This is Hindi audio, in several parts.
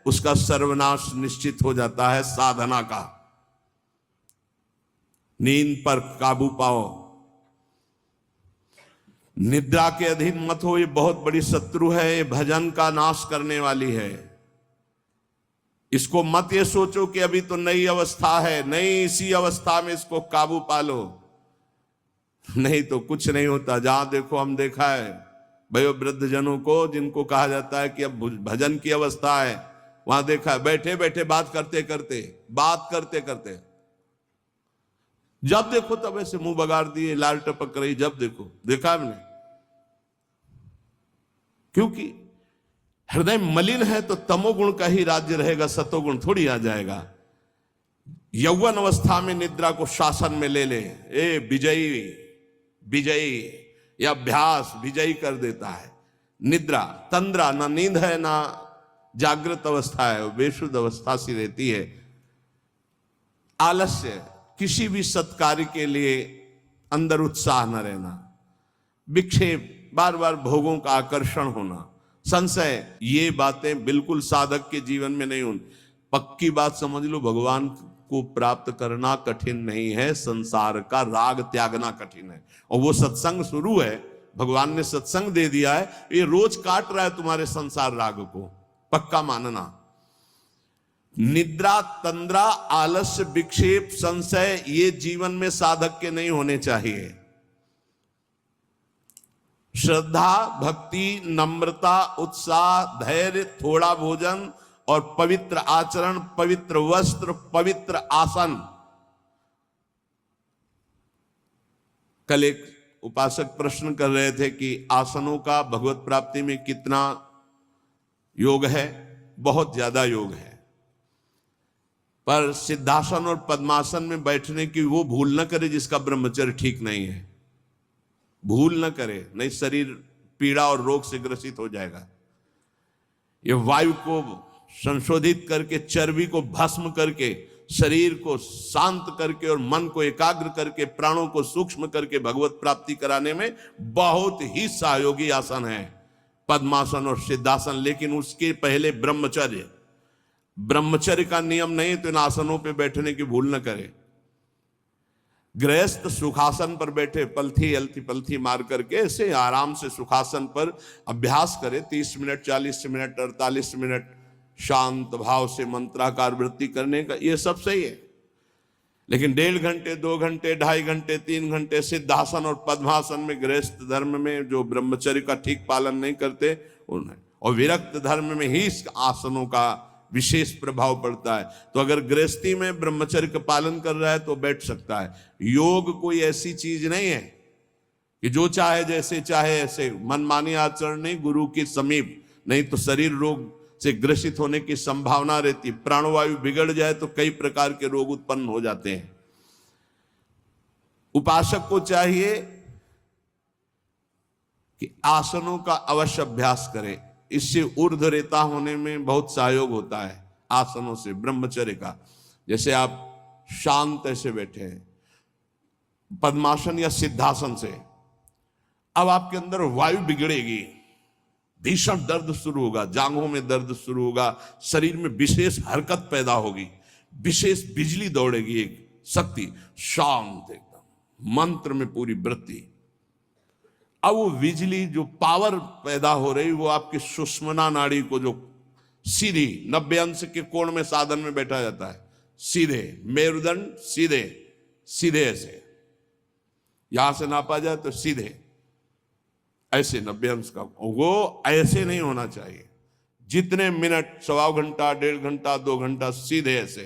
उसका सर्वनाश निश्चित हो जाता है साधना का। नींद पर काबू पाओ, निद्रा के अधीन मत हो, ये बहुत बड़ी शत्रु है, ये भजन का नाश करने वाली है। इसको मत ये सोचो कि अभी तो नई अवस्था है, नहीं, इसी अवस्था में इसको काबू पालो, नहीं तो कुछ नहीं होता। जहां देखो, हम देखा है भयो वृद्ध जनों को, जिनको कहा जाता है कि अब भजन की अवस्था है, वहां देखा है बैठे बैठे बात करते करते जब देखो तब ऐसे मुंह बगाड़ दिए, लाल टपक रही, जब देखो, देखा हमने। क्योंकि हृदय मलिन है तो तमोगुण का ही राज्य रहेगा, सतोगुण थोड़ी आ जाएगा। यौवन अवस्था में निद्रा को शासन में ले ले, ए विजयी, यह अभ्यास विजयी कर देता है। निद्रा, तंद्रा, ना नींद है ना जागृत अवस्था है, वो बेशुद्ध अवस्था सी रहती है। आलस्य, किसी भी सत्कार्य के लिए अंदर उत्साह न रहना, विक्षेप, बार बार भोगों का आकर्षण होना, संशय, ये बातें बिल्कुल साधक के जीवन में नहीं होनी। पक्की बात समझ लो, भगवान को प्राप्त करना कठिन नहीं है, संसार का राग त्यागना कठिन है। और वो सत्संग शुरू है, भगवान ने सत्संग दे दिया है, ये रोज काट रहा है तुम्हारे संसार राग को, पक्का मानना। निद्रा, तंद्रा, आलस्य, विक्षेप, संशय, ये जीवन में साधक के नहीं होने चाहिए। श्रद्धा, भक्ति, नम्रता, उत्साह, धैर्य, थोड़ा भोजन और पवित्र आचरण, पवित्र वस्त्र, पवित्र आसन। कल एक उपासक प्रश्न कर रहे थे कि आसनों का भगवत प्राप्ति में कितना योग है। बहुत ज्यादा योग है, पर सिद्धासन और पद्मासन में बैठने की वो भूल न करे जिसका ब्रह्मचर्य ठीक नहीं है। भूल न करे, नहीं शरीर पीड़ा और रोग से ग्रसित हो जाएगा। ये वायु को संशोधित करके, चर्बी को भस्म करके, शरीर को शांत करके और मन को एकाग्र करके, प्राणों को सूक्ष्म करके भगवत प्राप्ति कराने में बहुत ही सहयोगी आसन है पद्मासन और सिद्धासन। लेकिन उसके पहले ब्रह्मचर्य का नियम नहीं, तो इन आसनों पे बैठने की भूल न करे। गृहस्थ सुखासन पर बैठे, पलथी मार करके ऐसे आराम से सुखासन पर अभ्यास करे, 30 मिनट, 40 मिनट, 48 मिनट शांत भाव से मंत्राकार वृत्ति करने का, ये सब सही है। लेकिन 1.5 घंटे, 2 घंटे, 2.5 घंटे, 3 घंटे सिद्धासन और पद्मासन में गृहस्थ धर्म में जो ब्रह्मचर्य का ठीक पालन नहीं करते उन्हें, और विरक्त धर्म में ही इस आसनों का विशेष प्रभाव पड़ता है। तो अगर गृहस्थी में ब्रह्मचर्य का पालन कर रहा है तो बैठ सकता है। योग कोई ऐसी चीज नहीं है कि जो चाहे जैसे चाहे ऐसे मनमानी आचरण नहीं, गुरु के समीप, नहीं तो शरीर रोग से ग्रसित होने की संभावना रहती। प्राणवायु बिगड़ जाए तो कई प्रकार के रोग उत्पन्न हो जाते हैं। उपासक को चाहिए कि आसनों का अवश्य अभ्यास करे, इससे ऊर्ध्वरेता होने में बहुत सहयोग होता है आसनों से, ब्रह्मचर्य का। जैसे आप शांत ऐसे बैठे हैं पद्मासन या सिद्धासन से, अब आपके अंदर वायु बिगड़ेगी, भीषण दर्द शुरू होगा, जांघों में दर्द शुरू होगा, शरीर में विशेष हरकत पैदा होगी, विशेष बिजली दौड़ेगी, एक शक्ति, शांत एकदम, मंत्र में पूरी वृत्ति। अब वो बिजली जो पावर पैदा हो रही, वो आपकी सुषुम्ना नाड़ी को, जो सीधी 90 अंश के कोण में साधन में बैठा जाता है, सीधे मेरुदंड, सीधे ऐसे, यहां से नापा जाए तो सीधे ऐसे 90 अंश का, वो ऐसे नहीं होना चाहिए। जितने मिनट, 1.25 घंटा, 1.5 घंटा, 2 घंटा सीधे ऐसे।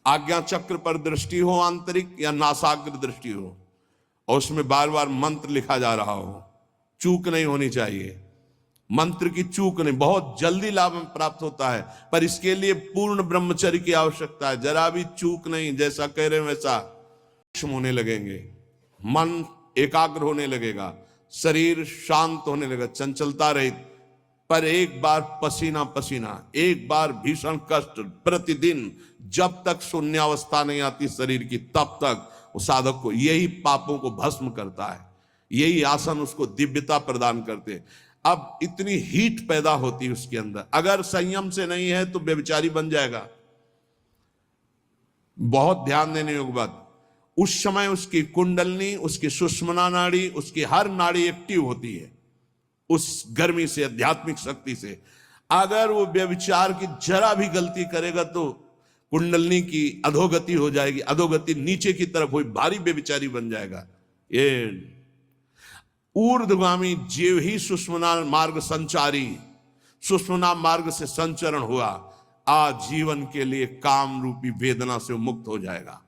आज्ञा चक्र पर दृष्टि हो आंतरिक या नासाग्र दृष्टि हो, और उसमें बार बार मंत्र लिखा जा रहा हो, चूक नहीं होनी चाहिए। मंत्र की चूक नहीं, बहुत जल्दी लाभ प्राप्त होता है, पर इसके लिए पूर्ण ब्रह्मचर्य की आवश्यकता है। जरा भी चूक नहीं, जैसा कह रहे हैं वैसा सूक्ष्म होने लगेंगे, मन एकाग्र होने लगेगा, शरीर शांत होने लगेगा, चंचलता रहित। पर एक बार पसीना, एक बार भीषण कष्ट प्रतिदिन, जब तक शून्यावस्था नहीं आती शरीर की, तब तक वो साधक को, यही पापों को भस्म करता है। यही आसन उसको दिव्यता प्रदान करते हैं। अब इतनी हीट पैदा होती है उसके अंदर, अगर संयम से नहीं है तो व्यभिचारी बन जाएगा। बहुत ध्यान देने योग्य बात, उस समय उसकी कुंडलनी, उसकी सुषुम्ना नाड़ी, उसकी हर नाड़ी एक्टिव होती है उस गर्मी से, आध्यात्मिक शक्ति से। अगर वो व्यभिचार की जरा भी गलती करेगा तो कुंडलनी की अधोगति हो जाएगी, अधोगति नीचे की तरफ हुई, भारी व्यभिचारी बन जाएगा। ये ऊर्ध्वगामी जीव ही सुषुम्ना मार्ग संचारी, सुषुम्ना मार्ग से संचरण हुआ, आजीवन के लिए काम रूपी वेदना से मुक्त हो जाएगा।